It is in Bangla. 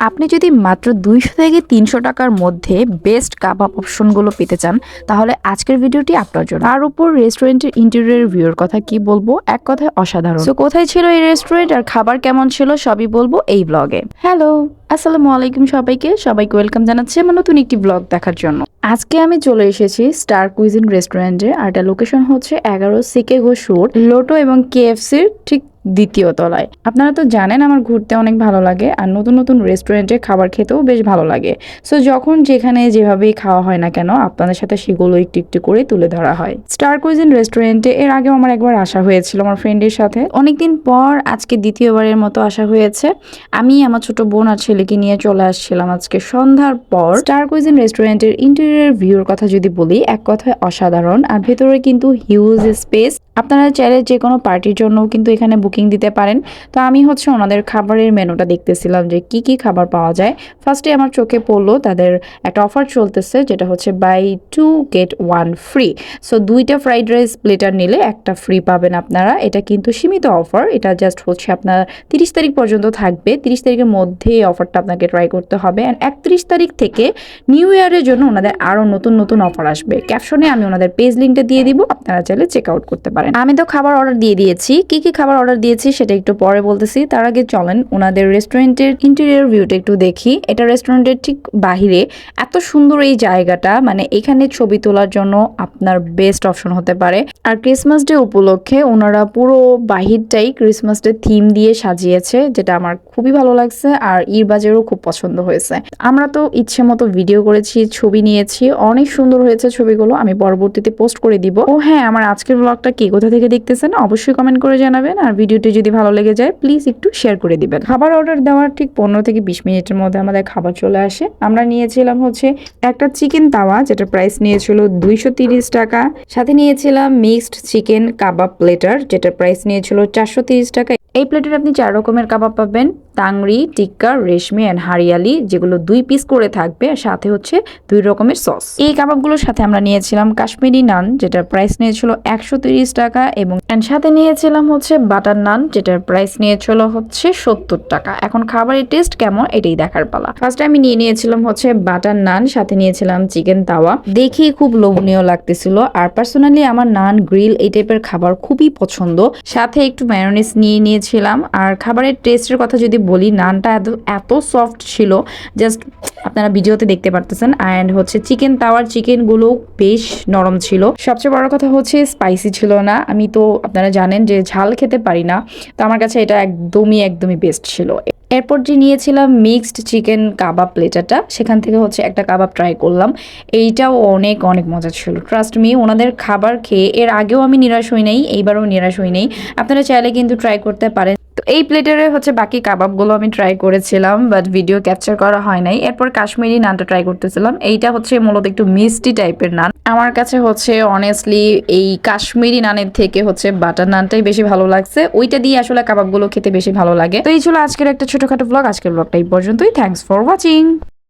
আপনি যদি মাত্র 200 থেকে 300 টাকার মধ্যে বেস্ট কাবাব অপশনগুলো পেতে চান তাহলে আজকের ভিডিওটি আপনার জন্য। তার উপর রেস্টুরেন্টের ইন্টেরিয়র ভিউর কথা কি বলবো, এক কথায় অসাধারণ। তো কোথায় ছিল এই রেস্টুরেন্ট আর খাবার কেমন ছিল সবই বলবো এই ব্লগে। হ্যালো, আসসালামু আলাইকুম সবাইকে ওয়েলকাম জানাচ্ছি আমার নতুন একটি ব্লগ দেখার জন্য। আজকে আমি চলে এসেছি স্টার কুইজিন রেস্টুরেন্টে, আর এটা লোকেশন হচ্ছে 11 সিকে ঘোষ রোড, লোটো এবং কেএফসির ঠিক দ্বিতীয় তলায়। আপনারা তো জানেন আমার ঘুরতে অনেক ভালো লাগে আর নতুন নতুন রেস্টুরেন্টে খাবার খেতেও বেশ ভালো লাগে। সো যখন যেখানে যেভাবেই খাওয়া হয় না কেন আপনাদের সাথে সেগুলো একটু একটু করে তুলে ধরা হয়। স্টার কুইজিন রেস্টুরেন্টে এর আগেও আমার একবার আসা হয়েছিল আমার ফ্রেন্ডের সাথে, অনেকদিন পর আজকে দ্বিতীয়বারের মতো আসা হয়েছে। আমি আমার ছোট বোন আর ছেলেকে নিয়ে চলে আসছিলাম আজকে সন্ধ্যার পর। স্টার কুইজিন রেস্টুরেন্টের ইন্টেরিয়র ভিউর কথা যদি বলি, এক কথায় অসাধারণ। আর ভেতরে কিন্তু হিউজ স্পেস, আপনারা চাইলে যে কোনো পার্টির জন্য কিন্তু এখানে বুকিং দিতে পারেন। তো আমি হচ্ছে ওনাদের খাবারের মেনুটা দেখতেছিলাম যে কি কি খাবার পাওয়া যায়। ফার্স্টে আমার চোখে পড়লো তাদের একটা অফার চলতেছে, যেটা হচ্ছে বাই 2 get 1 ফ্রি। সো 2টা ফ্রাইড রাইস প্লেটার নিলে একটা ফ্রি পাবেন আপনারা। এটা কিন্তু সীমিত অফার, এটা জাস্ট হচ্ছে আপনার 30 তারিখ পর্যন্ত থাকবে। 30 তারিখের মধ্যে এই অফারটা আপনাকে ট্রাই করতে হবে। অ্যান্ড 31 তারিখ থেকে নিউ ইয়ারের জন্য ওনাদের আরও নতুন নতুন অফার আসবে। ক্যাপশনে আমি ওনাদের পেজ লিঙ্কটা দিয়ে দিব, আপনারা চাইলে চেক আউট করতে পারেন। আমি তো খাবার অর্ডার দিয়ে দিয়েছি, কি কি খাবার অর্ডার দিয়েছি সেটা একটু পরে বলতেছি। তার আগে চলেন ওনাদের রেস্টুরেন্টের ইন্টেরিয়র ভিউটা একটু দেখি। এটা রেস্টুরেন্টের ঠিক বাহিরে, এত সুন্দর এই জায়গাটা, মানে এখানে ছবি তোলার জন্য আপনার বেস্ট অপশন হতে পারে। আর ক্রিসমাস ডে উপলক্ষে ওনারা পুরো বাহিরটাই ক্রিসমাস ডে থিম দিয়ে সাজিয়েছে, যেটা আমার খুবই ভালো লাগছে আর ইরবাজেরও খুব পছন্দ হয়েছে। আমরা তো ইচ্ছে মতো ভিডিও করেছি, ছবি নিয়েছি, অনেক সুন্দর হয়েছে ছবিগুলো। আমি পরবর্তীতে পোস্ট করে দিব। ও হ্যাঁ, আমার আজকের ব্লগটা কে কোথা থেকে দেখতেছেন অবশ্যই কমেন্ট করে জানাবেন। আর ভিডিওটি যদি ভালো লেগে যায় প্লিজ একটু শেয়ার করে দিবেন। খাবার অর্ডার দেওয়ার ঠিক 15 থেকে 20 মিনিটের মধ্যে আমাদের খাবার চলে আসে। আমরা নিয়েছিলাম হচ্ছে একটা চিকেন তাওয়া, যেটা প্রাইস নিয়েছিল 230 টাকা। সাথে নিয়েছিলাম মিক্সড চিকেন কাবাব প্লেটার, যেটার প্রাইস নিয়েছিল 430 টাকা। এই প্লেটের আপনি 4 রকমের কাবাব পাবেন, তাংরি, টিক্কা, রেশমি অ্যান্ড হারিয়ালি, যেগুলো 2 পিস করে থাকবে। আর সাথে হচ্ছে 2 রকমের সস। এই কাবাবগুলোর সাথে আমরা নিয়েছিলাম কাশ্মীরি নান, যেটার প্রাইস নিয়েছিল 130 টাকা, এবং সাথে নিয়েছিলাম হচ্ছে বাটার নান, যেটার প্রাইস নিয়েছিল হচ্ছে 70 টাকা। এখন খাবারের টেস্ট কেমন এটাই দেখার পালা। ফার্স্টে আমি নিয়েছিলাম হচ্ছে বাটার নান, সাথে নিয়েছিলাম চিকেন তাওয়া। দেখি খুব লোভনীয় লাগতেছিল। আর পার্সোনালি আমার নান, গ্রিল এই টাইপের খাবার খুবই পছন্দ। সাথে একটু ম্যায়োনিজ নিয়েছিলাম। আর খাবারের টেস্টের কথা যদি বলি, নানটা এত সফট ছিল, জাস্ট আপনারা ভিডিওতে দেখতে পারতেছেন। অ্যান্ড হচ্ছে চিকেন তাওয়ার চিকেনগুলো বেশ নরম ছিল। সবচেয়ে বড় কথা হচ্ছে স্পাইসি ছিল না। আমি তো আপনারা জানেন যে ঝাল খেতে পারি না, তো আমার কাছে এটা একদমই বেস্ট ছিল। এরপর যে নিয়েছিলাম মিক্সড চিকেন কাবাব প্লেটারটা, সেখান থেকে হচ্ছে একটা কাবাব ট্রাই করলাম। এইটাও অনেক মজা ছিল। ট্রাস্ট মি, ওনাদের খাবার খেয়ে এর আগেও আমি নিরাশ হই নাই, এইবারও নিরাশ হই নাই। আপনারা চাইলে কিন্তু ট্রাই করতে পারেন। তো এই প্লেটারে হচ্ছে বাকি কাবাবগুলো আমি ট্রাই করেছিলাম, বাট ভিডিও ক্যাপচার করা হয় নাই। এরপর কাশ্মীরি নানটা ট্রাই করতেছিলাম। এইটা হচ্ছে মূলত একটু মিষ্টি টাইপের নান। আমার কাছে হচ্ছে অনেস্টলি এই কাশ্মীরি নানের থেকে হচ্ছে বাটার নানটাই বেশি ভালো লাগছে। ওইটা দিয়ে আসলে কাবাবগুলো খেতে বেশি ভালো লাগে। তো এই ছিল আজকের একটা ছোটখাটো ব্লগ। আজকের ব্লগটা এই পর্যন্তই। Thanks for watching.